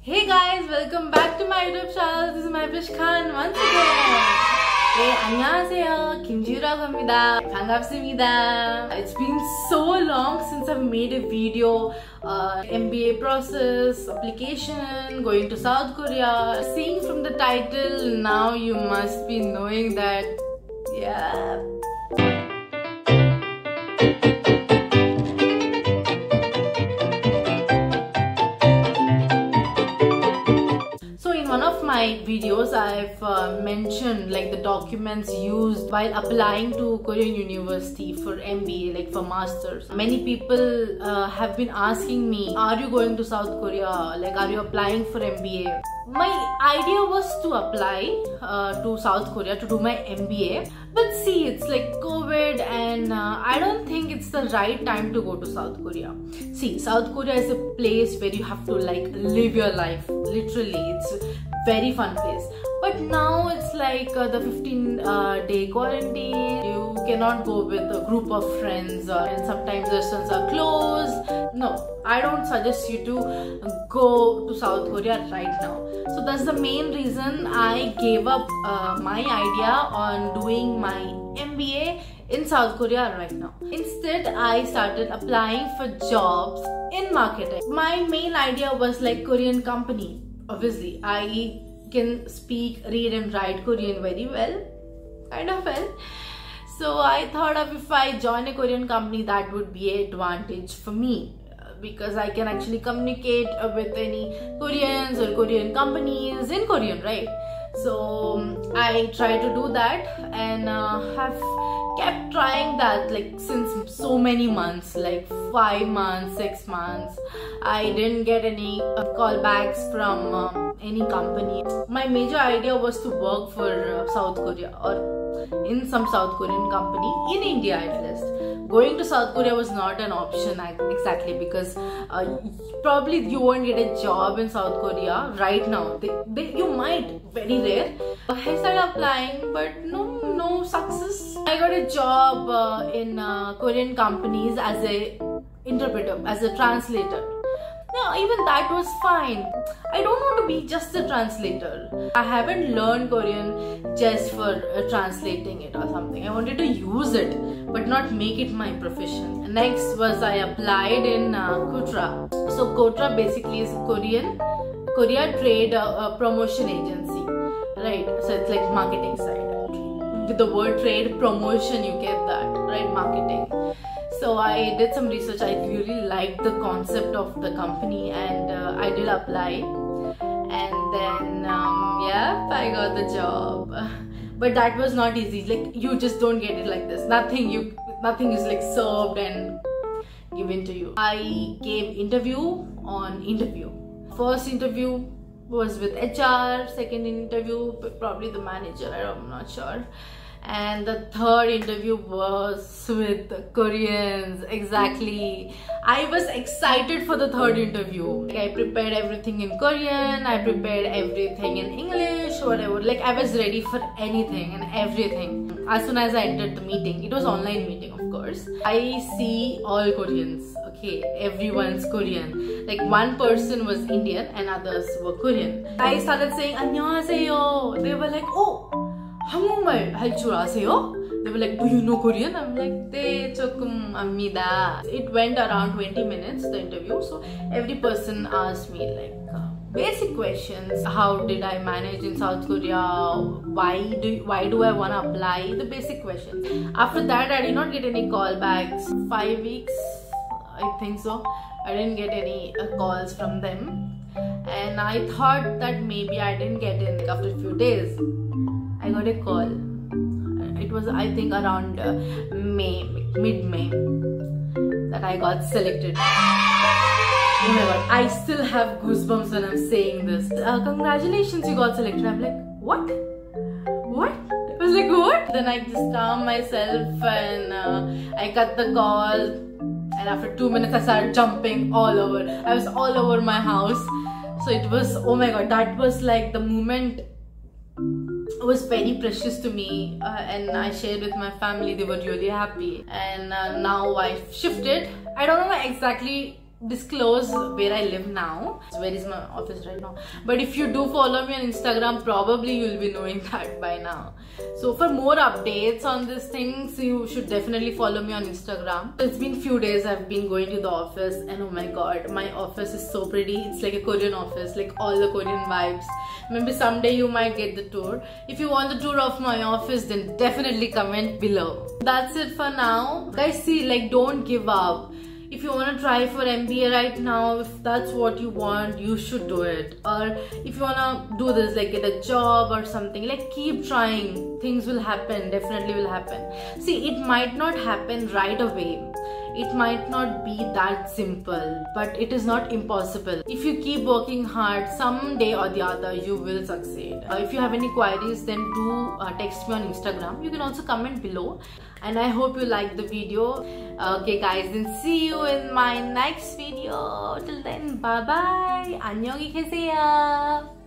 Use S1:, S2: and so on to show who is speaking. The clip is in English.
S1: Hey guys, welcome back to my YouTube channel. This is Mahvish Khan once again. Hey, 안녕하세요. 김지우라고 합니다. 반갑습니다. It's been so long since I've made a video. MBA process, application, going to South Korea. Seeing from the title, now you must be knowing that, yeah. My videos I've mentioned like the documents used while applying to Korean University for MBA, like for masters. Many people have been asking me, are you going to South Korea, like are you applying for MBA? My idea was to apply to South Korea to do my MBA, but see, it's like COVID and I don't think it's the right time to go to South Korea. See, South Korea is a place where you have to like live your life, literally. It's very fun place, but now it's like the 15-day quarantine. You cannot go with a group of friends, and sometimes restaurants are closed. No, I don't suggest you to go to South Korea right now. So that's the main reason I gave up my idea on doing my MBA in South Korea right now. Instead, I started applying for jobs in marketing. My main idea was like Korean company. Obviously, I can speak, read and write Korean very well, kind of well. So I thought of if I join a Korean company, that would be an advantage for me, because I can actually communicate with any Koreans or Korean companies in Korean, right? So I tried to do that and have kept trying that like since so many months, like 5 months, 6 months. I didn't get any callbacks from any company. My major idea was to work for South Korea or in some South Korean company in India at least. Going to South Korea was not an option exactly, because probably you won't get a job in South Korea right now. You might, very rare. I started applying, but no success. I got a job in Korean companies as a interpreter, as a translator. Yeah, even that was fine. I don't want to be just a translator. I haven't learned Korean just for translating it or something. I wanted to use it, but not make it my profession. Next was I applied in KOTRA. So KOTRA basically is Korea Trade Promotion Agency, right? So it's like marketing side. With the word trade promotion, you get that, right? Marketing. So I did some research. I really liked the concept of the company and I did apply, and then yeah, I got the job. But that was not easy. Like, you just don't get it like this. Nothing is like served and given to you. I gave interview on interview. First interview was with HR, second interview probably the manager, I'm not sure. And the third interview was with Koreans. Exactly. I was excited for the third interview. I prepared everything in Korean, I prepared everything in English, whatever. Like, I was ready for anything and everything. As soon as I entered the meeting, it was online meeting of course. I see all Koreans, okay, everyone's Korean. Like, one person was Indian and others were Korean. I started saying 안녕하세요. They were like, oh, 한국말 할 줄 아세요? They were like, do you know Korean? I'm like, 네, 조금 압니다. It went around 20 minutes, the interview. So every person asked me like basic questions. How did I manage in South Korea? Why do I want to apply? The basic questions. After that, I did not get any callbacks. 5 weeks, I think so. I didn't get any calls from them. And I thought that maybe I didn't get in. Like, after a few days, I got a call. It was, I think, around mid-May that I got selected. Oh my god, I still have goosebumps when I'm saying this. Congratulations, you got selected. I'm like, what? What? I was like, what? Then I just calmed myself and I got the call. And after 2 minutes, I started jumping all over. I was all over my house. So it was, oh my god, that was like the moment. It was very precious to me, and I shared with my family. They were really happy, and now I've shifted. I don't know exactly disclose where I live now. So where is my office right now? But if you do follow me on Instagram, probably you'll be knowing that by now. So for more updates on these things, you should definitely follow me on Instagram. It's been few days I've been going to the office, and oh my god, my office is so pretty. It's like a Korean office, like all the Korean vibes. Maybe someday you might get the tour. If you want the tour of my office, then definitely comment below. That's it for now. Guys, see, like, don't give up. If you want to try for MBA right now, if that's what you want, you should do it. Or if you want to do this, like get a job or something, like keep trying. Things will happen, definitely will happen. See, it might not happen right away. It might not be that simple, but it is not impossible. If you keep working hard, someday or the other, you will succeed. If you have any queries, then do text me on Instagram. You can also comment below. And I hope you liked the video. Okay guys, then see you in my next video. Till then, bye bye. 안녕히 계세요.